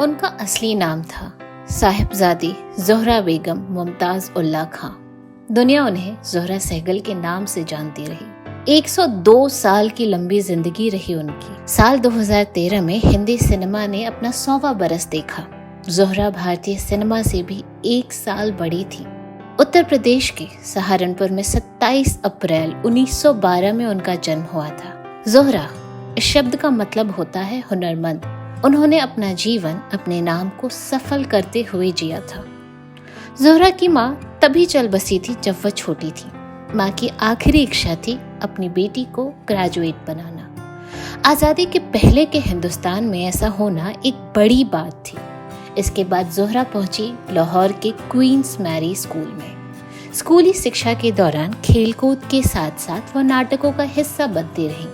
उनका असली नाम था साहिबजादी ज़ोहरा बेगम मुमताज़ उल्ला खां। दुनिया उन्हें ज़ोहरा सहगल के नाम से जानती रही। 102 साल की लंबी जिंदगी रही उनकी। साल 2013 में हिंदी सिनेमा ने अपना 100वां बरस देखा। ज़ोहरा भारतीय सिनेमा से भी 1 साल बड़ी थी। उत्तर प्रदेश के सहारनपुर में 27 अप्रैल 1912 में उनका जन्म हुआ था। ज़ोहरा इस शब्द का मतलब होता है हुनरमंद। उन्होंने अपना जीवन अपने नाम को सफल करते हुए जिया था। ज़ोहरा की माँ तभी चल बसी थी जब वह छोटी थी। माँ की आखिरी इच्छा थी अपनी बेटी को ग्रेजुएट बनाना। आज़ादी के पहले के हिंदुस्तान में ऐसा होना एक बड़ी बात थी। इसके बाद ज़ोहरा पहुंची लाहौर के क्वींस मैरी स्कूल में। स्कूली शिक्षा के दौरान खेलकूद के साथ साथ वह नाटकों का हिस्सा बनती रही।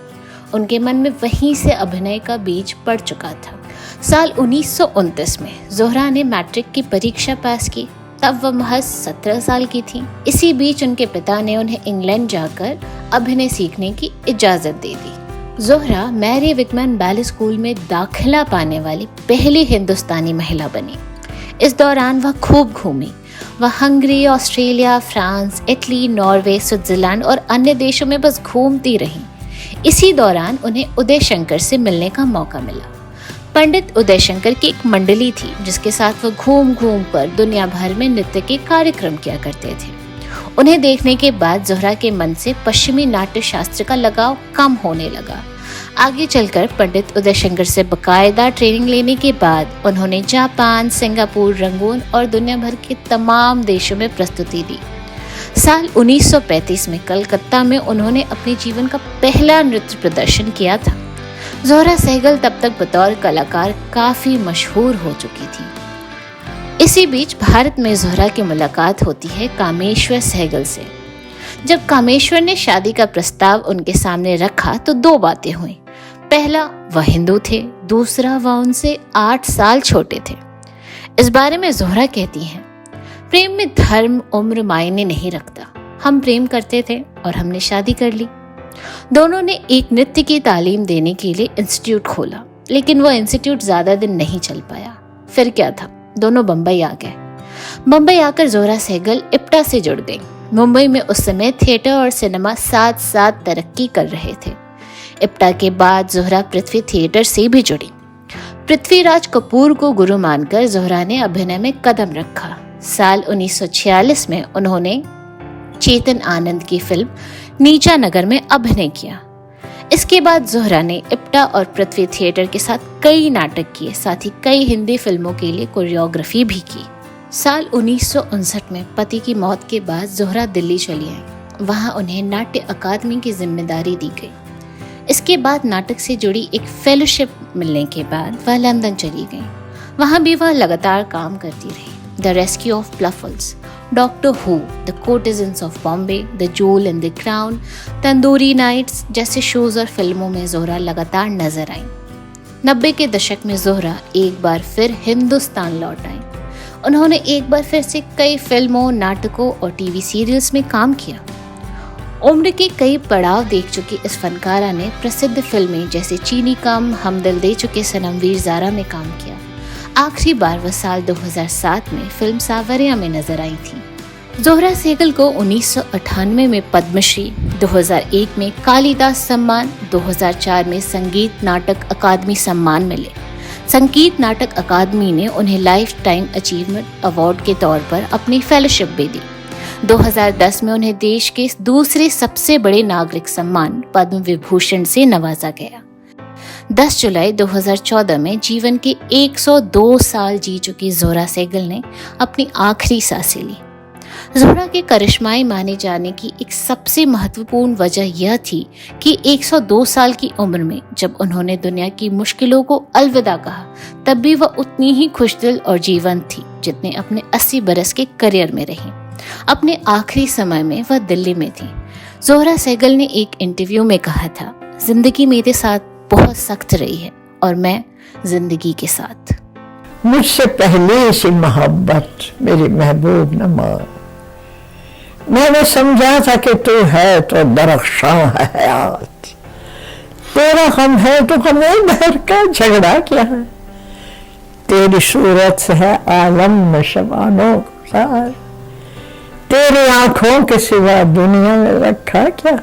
उनके मन में वहीं से अभिनय का बीज पड़ चुका था। साल 1929 में ज़ोहरा ने मैट्रिक की परीक्षा पास की। तब वह महज 17 साल की थी। इसी बीच उनके पिता ने उन्हें इंग्लैंड जाकर अभिनय सीखने की इजाजत दे दी। ज़ोहरा मैरी विकमैन बैले स्कूल में दाखिला पाने वाली पहली हिंदुस्तानी महिला बनी। इस दौरान वह खूब घूमी। वह Hungary, Australia, France, Italy, Norway, Switzerland और अन्य देशों में बस घूमती रही। इसी दौरान उन्हें उदय शंकर से मिलने का मौका मिला। पंडित उदय शंकर की एक मंडली थी जिसके साथ वह घूम घूम कर दुनिया भर में नृत्य के कार्यक्रम किया करते थे। उन्हें देखने के बाद ज़ोहरा के मन से पश्चिमी नाट्य शास्त्र का लगाव कम होने लगा। आगे चलकर पंडित उदय शंकर से बकायदा ट्रेनिंग लेने के बाद उन्होंने जापान, सिंगापुर, रंगून और दुनिया भर के तमाम देशों में प्रस्तुति दी। साल 1935 में कलकत्ता में उन्होंने अपने जीवन का पहला नृत्य प्रदर्शन किया था। ज़ोहरा सहगल तब तक बतौर कलाकार काफी मशहूर हो चुकी थी। इसी बीच भारत में ज़ोहरा की मुलाकात होती है कामेश्वर सहगल से। जब कामेश्वर ने शादी का प्रस्ताव उनके सामने रखा तो 2 बातें हुई। पहला, वह हिंदू थे। दूसरा, वह उनसे 8 साल छोटे थे। इस बारे में ज़ोहरा कहती हैं, प्रेम में धर्म उम्र मायने नहीं रखता। हम प्रेम करते थे और हमने शादी कर ली। दोनों ने एक नृत्य की तालीम देने के लिए इंस्टीट्यूट खोला, लेकिन वह इंस्टीट्यूट ज्यादा दिन नहीं चल पाया। फिर क्या था, दोनों बम्बई आ गए। बम्बई आकर ज़ोहरा सहगल इप्टा से जुड़ गई। मुंबई में उस समय थिएटर और सिनेमा साथ साथ तरक्की कर रहे थे। इप्टा के बाद ज़ोहरा पृथ्वी थिएटर से भी जुड़ी। पृथ्वीराज कपूर को गुरु मानकर ज़ोहरा ने अभिनय में कदम रखा। साल 1946 में उन्होंने चेतन आनंद की फिल्म नीचा नगर में अभिनय किया। इसके बाद ज़ोहरा ने इप्टा और पृथ्वी थिएटर के साथ कई नाटक किए, साथ ही कई हिंदी फिल्मों के लिए कोरियोग्राफी भी की। साल 1959 में पति की मौत के बाद ज़ोहरा दिल्ली चली आई। वहां उन्हें नाट्य अकादमी की जिम्मेदारी दी गई। इसके बाद नाटक से जुड़ी एक फेलोशिप मिलने के बाद वह लंदन चली गई। वहां भी वह लगातार काम करती रही। The rescue of pluffles, doctor who, the courtesans of Bombay, the jewel and the crown, tandoori nights जैसे शोज और फिल्मों में ज़ोहरा लगातार नजर आई। 90 के दशक में ज़ोहरा एक बार फिर हिंदुस्तान लौट आई। उन्होंने एक बार फिर से कई फिल्मों, नाटकों और टीवी सीरियल्स में काम किया। उम्र के कई पड़ाव देख चुकी इस फनकारा ने प्रसिद्ध फिल्में जैसे चीनी कम, हम दिल दे चुके सनम, वीर ज़ारा में काम किया। आखिरी बार वह साल 2007 में फिल्म सावरिया में नजर आई थी। ज़ोहरा सहगल को 1998 में पद्मश्री, 2001 में कालिदास सम्मान, 2004 में संगीत नाटक अकादमी सम्मान मिले। संगीत नाटक अकादमी ने उन्हें लाइफ टाइम अचीवमेंट अवार्ड के तौर पर अपनी फेलोशिप भी दी। 2010 में उन्हें देश के दूसरे सबसे बड़े नागरिक सम्मान पद्म विभूषण से नवाजा गया। 10 जुलाई 2014 में जीवन के 102 साल जी चुकी ज़ोहरा सहगल ने अपनी आखिरी सांसें ली। ज़ोहरा के करिश्माई माने जाने की एक सबसे महत्वपूर्ण वजह यह थी कि 102 साल की उम्र में जब उन्होंने दुनिया की मुश्किलों को अलविदा कहा, तब भी वह उतनी ही खुशदिल और जीवंत थी जितने अपने 80 बरस के करियर में रही। अपने आखिरी समय में वह दिल्ली में थी। ज़ोहरा सहगल ने एक इंटरव्यू में कहा था, जिंदगी मेरे साथ बहुत सख्त रही है और मैं जिंदगी के साथ। मुझसे पहले से मोहब्बत मेरी महबूब न मान। मैंने समझा था कि तू है तो दरख्शां है हयात, तेरा गम है तो हमें बहर का झगड़ा क्या है। तेरी सूरत से है आलम में शबानो सार, तेरी आंखों के सिवा दुनिया में रखा क्या।